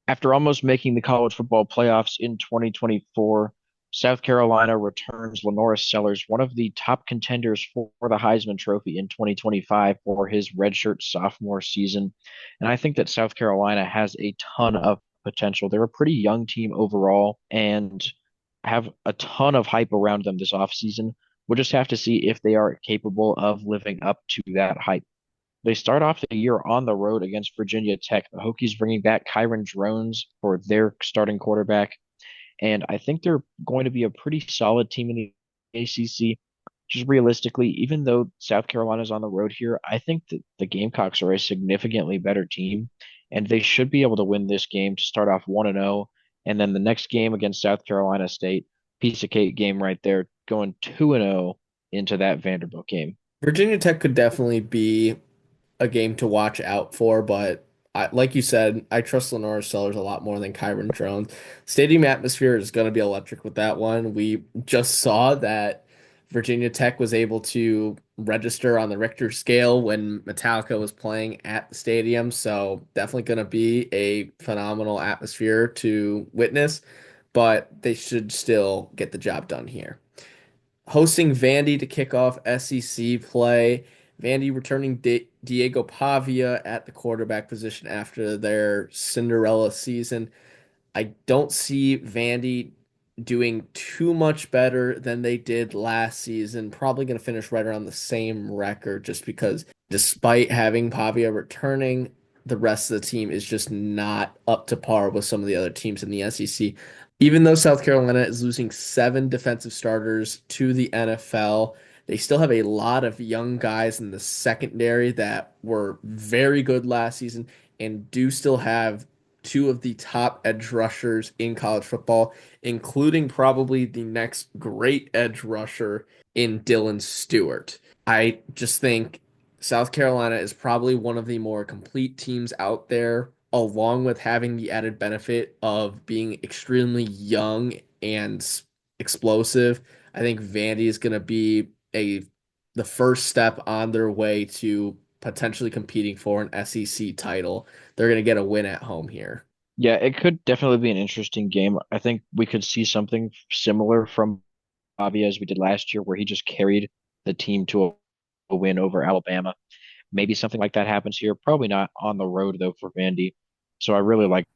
After almost making the college football playoffs in 2024, South Carolina returns Lenoris Sellers, one of the top contenders for the Heisman Trophy in 2025 for his redshirt sophomore season. And I think that South Carolina has a ton of potential. They're a pretty young team overall and have a ton of hype around them this offseason. We'll just have to see if they are capable of living up to that hype. They start off the year on the road against Virginia Tech. The Hokies bringing back Kyron Drones for their starting quarterback. And I think they're going to be a pretty solid team in the ACC. Just realistically, even though South Carolina's on the road here, I think that the Gamecocks are a significantly better team, and they should be able to win this game to start off 1-0. And then the next game against South Carolina State, piece of cake game right there, going 2-0 into that Vanderbilt game. Virginia Tech could definitely be a game to watch out for, but like you said, I trust Lenora Sellers a lot more than Kyron Drones. Stadium atmosphere is going to be electric with that one. We just saw that Virginia Tech was able to register on the Richter scale when Metallica was playing at the stadium, so definitely going to be a phenomenal atmosphere to witness, but they should still get the job done here. Hosting Vandy to kick off SEC play. Vandy returning Diego Pavia at the quarterback position after their Cinderella season. I don't see Vandy doing too much better than they did last season. Probably going to finish right around the same record just because despite having Pavia returning, the rest of the team is just not up to par with some of the other teams in the SEC. Even though South Carolina is losing seven defensive starters to the NFL, they still have a lot of young guys in the secondary that were very good last season and do still have two of the top edge rushers in college football, including probably the next great edge rusher in Dylan Stewart. I just think South Carolina is probably one of the more complete teams out there, along with having the added benefit of being extremely young and explosive. I think Vandy is going to be a the first step on their way to potentially competing for an SEC title. They're going to get a win at home here. Yeah, it could definitely be an interesting game. I think we could see something similar from Bobby as we did last year, where he just carried the team to a win over Alabama. Maybe something like that happens here. Probably not on the road though for Vandy. So I really like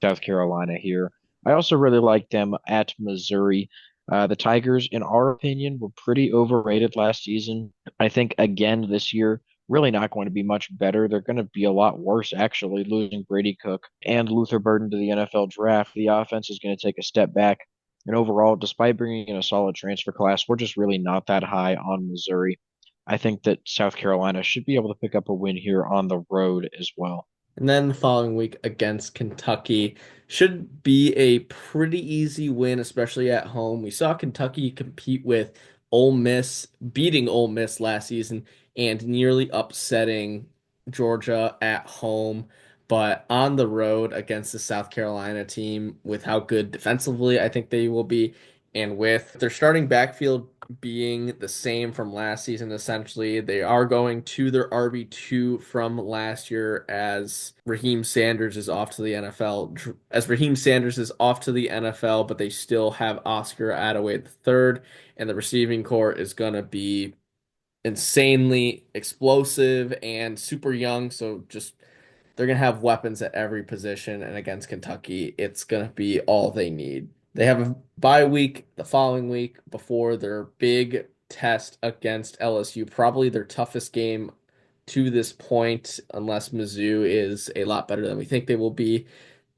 South Carolina here. I also really like them at Missouri. The Tigers, in our opinion, were pretty overrated last season. I think again this year, really not going to be much better. They're going to be a lot worse, actually, losing Brady Cook and Luther Burden to the NFL draft. The offense is going to take a step back. And overall, despite bringing in a solid transfer class, we're just really not that high on Missouri. I think that South Carolina should be able to pick up a win here on the road as well. And then the following week against Kentucky should be a pretty easy win, especially at home. We saw Kentucky compete with Ole Miss, beating Ole Miss last season and nearly upsetting Georgia at home. But on the road against the South Carolina team, with how good defensively I think they will be, and with their starting backfield being the same from last season, essentially, they are going to their RB2 from last year as Raheem Sanders is off to the NFL. As Raheem Sanders is off to the NFL, but they still have Oscar Attaway the third, and the receiving core is going to be insanely explosive and super young. So just they're going to have weapons at every position, and against Kentucky, it's going to be all they need. They have a bye week the following week before their big test against LSU, probably their toughest game to this point, unless Mizzou is a lot better than we think they will be.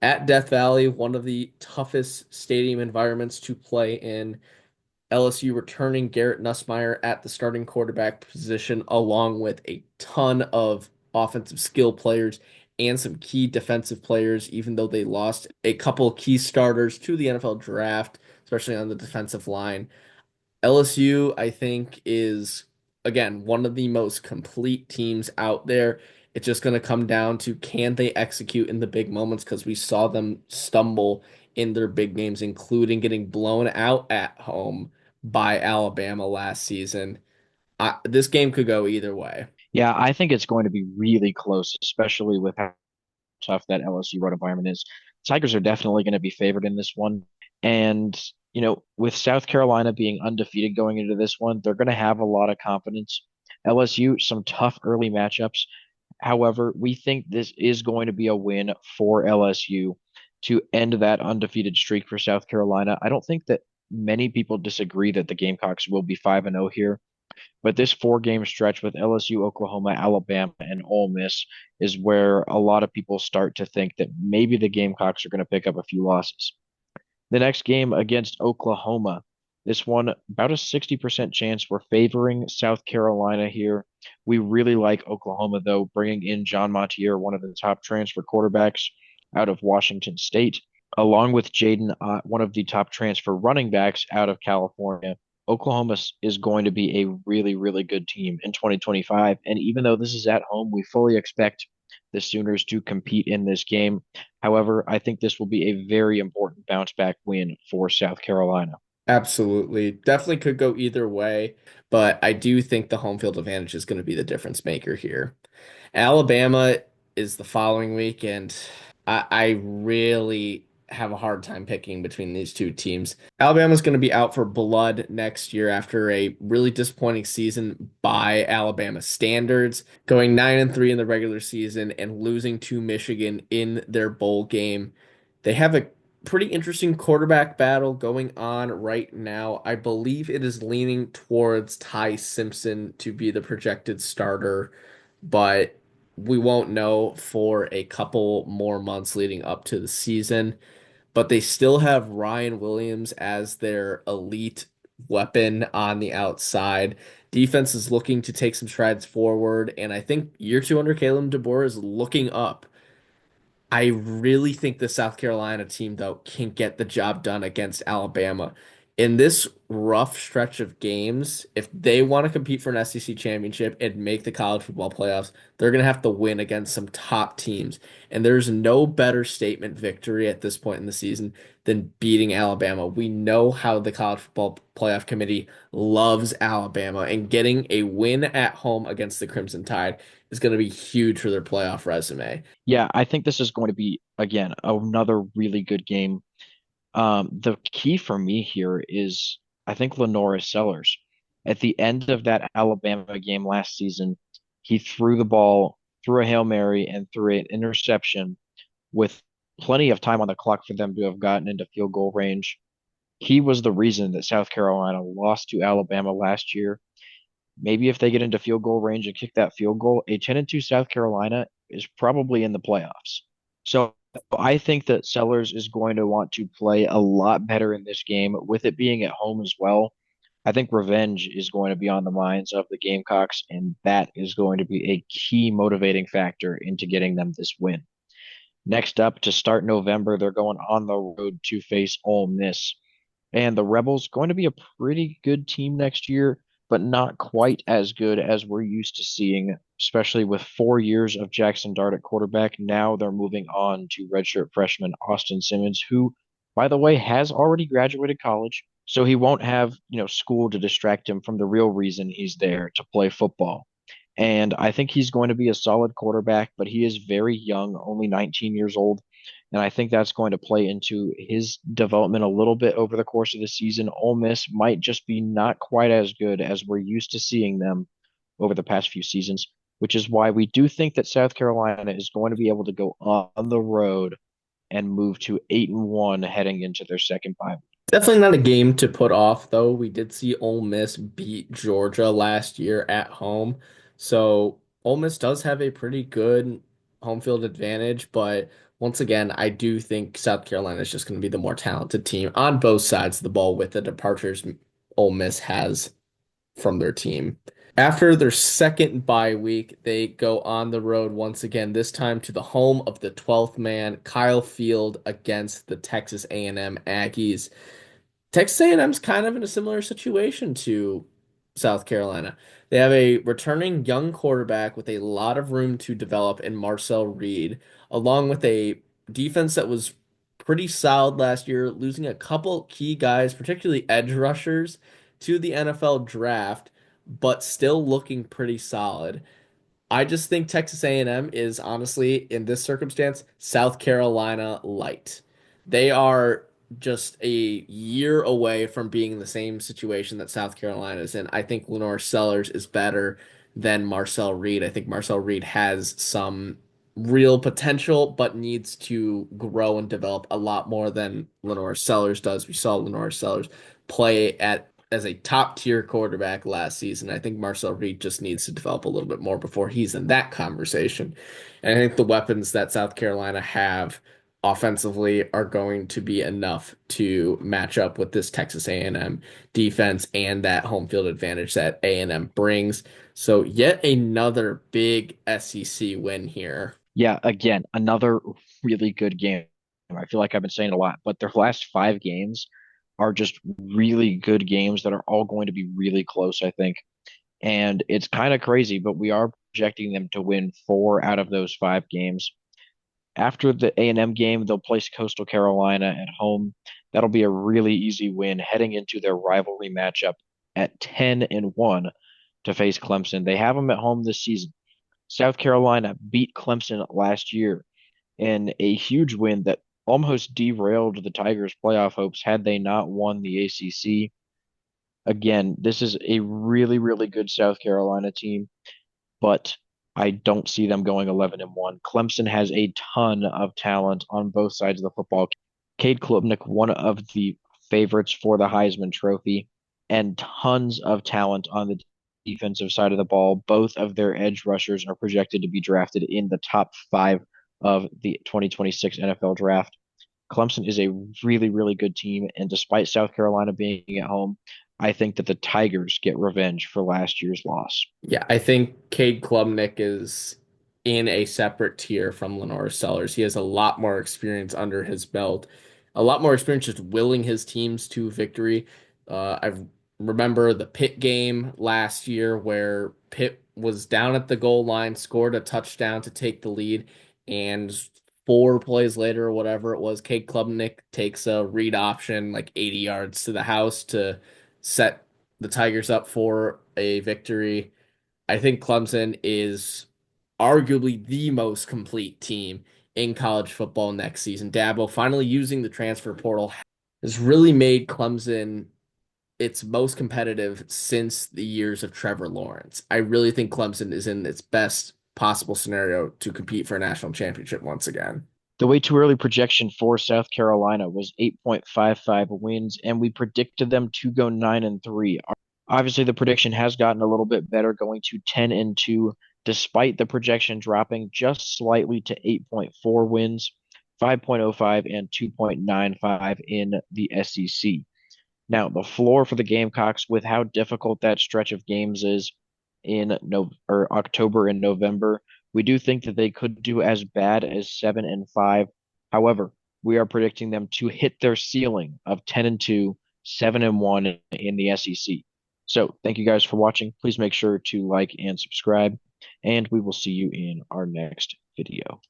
At Death Valley, one of the toughest stadium environments to play in. LSU returning Garrett Nussmeier at the starting quarterback position, along with a ton of offensive skill players and some key defensive players, even though they lost a couple key starters to the NFL draft, especially on the defensive line. LSU, I think, is again one of the most complete teams out there. It's just going to come down to can they execute in the big moments because we saw them stumble in their big games, including getting blown out at home by Alabama last season. This game could go either way. Yeah, I think it's going to be really close, especially with how tough that LSU road environment is. Tigers are definitely going to be favored in this one. And, with South Carolina being undefeated going into this one, they're going to have a lot of confidence. LSU, some tough early matchups. However, we think this is going to be a win for LSU to end that undefeated streak for South Carolina. I don't think that many people disagree that the Gamecocks will be 5-0 here. But this four-game stretch with LSU, Oklahoma, Alabama, and Ole Miss is where a lot of people start to think that maybe the Gamecocks are going to pick up a few losses. The next game against Oklahoma, this one about a 60% chance we're favoring South Carolina here. We really like Oklahoma, though, bringing in John Montier, one of the top transfer quarterbacks out of Washington State, along with Jaden, one of the top transfer running backs out of California. Oklahoma is going to be a really, really good team in 2025. And even though this is at home, we fully expect the Sooners to compete in this game. However, I think this will be a very important bounce back win for South Carolina. Absolutely. Definitely could go either way, but I do think the home field advantage is going to be the difference maker here. Alabama is the following week, and I really have a hard time picking between these two teams. Alabama's going to be out for blood next year after a really disappointing season by Alabama standards, going 9-3 in the regular season and losing to Michigan in their bowl game. They have a pretty interesting quarterback battle going on right now. I believe it is leaning towards Ty Simpson to be the projected starter, but we won't know for a couple more months leading up to the season. But they still have Ryan Williams as their elite weapon on the outside. Defense is looking to take some strides forward, and I think year two under Caleb DeBoer is looking up. I really think the South Carolina team, though, can get the job done against Alabama. In this rough stretch of games, if they want to compete for an SEC championship and make the college football playoffs, they're going to have to win against some top teams. And there's no better statement victory at this point in the season than beating Alabama. We know how the college football playoff committee loves Alabama, and getting a win at home against the Crimson Tide is going to be huge for their playoff resume. Yeah, I think this is going to be, again, another really good game. The key for me here is I think Lenora Sellers. At the end of that Alabama game last season, he threw the ball, threw a Hail Mary, and threw an interception with plenty of time on the clock for them to have gotten into field goal range. He was the reason that South Carolina lost to Alabama last year. Maybe if they get into field goal range and kick that field goal, a 10-2 South Carolina is probably in the playoffs. So I think that Sellers is going to want to play a lot better in this game, with it being at home as well. I think revenge is going to be on the minds of the Gamecocks, and that is going to be a key motivating factor into getting them this win. Next up, to start November, they're going on the road to face Ole Miss. And the Rebels going to be a pretty good team next year, but not quite as good as we're used to seeing, especially with 4 years of Jackson Dart at quarterback. Now they're moving on to redshirt freshman Austin Simmons, who, by the way, has already graduated college. So he won't have, school to distract him from the real reason he's there to play football. And I think he's going to be a solid quarterback, but he is very young, only 19 years old. And I think that's going to play into his development a little bit over the course of the season. Ole Miss might just be not quite as good as we're used to seeing them over the past few seasons, which is why we do think that South Carolina is going to be able to go on the road and move to 8-1 heading into their second bye. Definitely not a game to put off, though. We did see Ole Miss beat Georgia last year at home. So Ole Miss does have a pretty good home field advantage, but once again, I do think South Carolina is just going to be the more talented team on both sides of the ball with the departures Ole Miss has from their team. After their second bye week, they go on the road once again, this time to the home of the 12th man, Kyle Field against the Texas A&M Aggies. Texas A&M's kind of in a similar situation to South Carolina. They have a returning young quarterback with a lot of room to develop in Marcel Reed, along with a defense that was pretty solid last year, losing a couple key guys, particularly edge rushers, to the NFL draft, but still looking pretty solid. I just think Texas A&M is honestly, in this circumstance, South Carolina light. They are just a year away from being in the same situation that South Carolina is in. I think Lenore Sellers is better than Marcel Reed. I think Marcel Reed has some real potential, but needs to grow and develop a lot more than Lenore Sellers does. We saw Lenore Sellers play at as a top tier quarterback last season. I think Marcel Reed just needs to develop a little bit more before he's in that conversation. And I think the weapons that South Carolina have offensively are going to be enough to match up with this Texas A&M defense and that home field advantage that A&M brings. So yet another big SEC win here. Yeah, again, another really good game. I feel like I've been saying a lot, but their last five games are just really good games that are all going to be really close, I think. And it's kind of crazy, but we are projecting them to win four out of those five games. After the A&M game, they'll place Coastal Carolina at home. That'll be a really easy win heading into their rivalry matchup at 10-1 to face Clemson. They have them at home this season. South Carolina beat Clemson last year in a huge win that almost derailed the Tigers' playoff hopes had they not won the ACC. Again, this is a really, really good South Carolina team, but I don't see them going 11-1. Clemson has a ton of talent on both sides of the football. Cade Klubnik, one of the favorites for the Heisman Trophy, and tons of talent on the defensive side of the ball. Both of their edge rushers are projected to be drafted in the top five of the 2026 NFL draft. Clemson is a really, really good team, and despite South Carolina being at home, I think that the Tigers get revenge for last year's loss. Yeah, I think Cade Klubnik is in a separate tier from Lenore Sellers. He has a lot more experience under his belt, a lot more experience just willing his teams to victory. I remember the Pitt game last year where Pitt was down at the goal line, scored a touchdown to take the lead, and 4 plays later, or whatever it was, Cade Klubnik takes a read option like 80 yards to the house to set the Tigers up for a victory. I think Clemson is arguably the most complete team in college football next season. Dabo finally using the transfer portal has really made Clemson its most competitive since the years of Trevor Lawrence. I really think Clemson is in its best possible scenario to compete for a national championship once again. The way too early projection for South Carolina was 8.55 wins, and we predicted them to go 9-3. Obviously, the prediction has gotten a little bit better, going to 10-2, despite the projection dropping just slightly to 8.4 wins, 5.05 and 2.95 in the SEC. Now, the floor for the Gamecocks, with how difficult that stretch of games is in October and November, we do think that they could do as bad as 7-5. However, we are predicting them to hit their ceiling of 10-2, 7-1 in the SEC. So, thank you guys for watching. Please make sure to like and subscribe, and we will see you in our next video.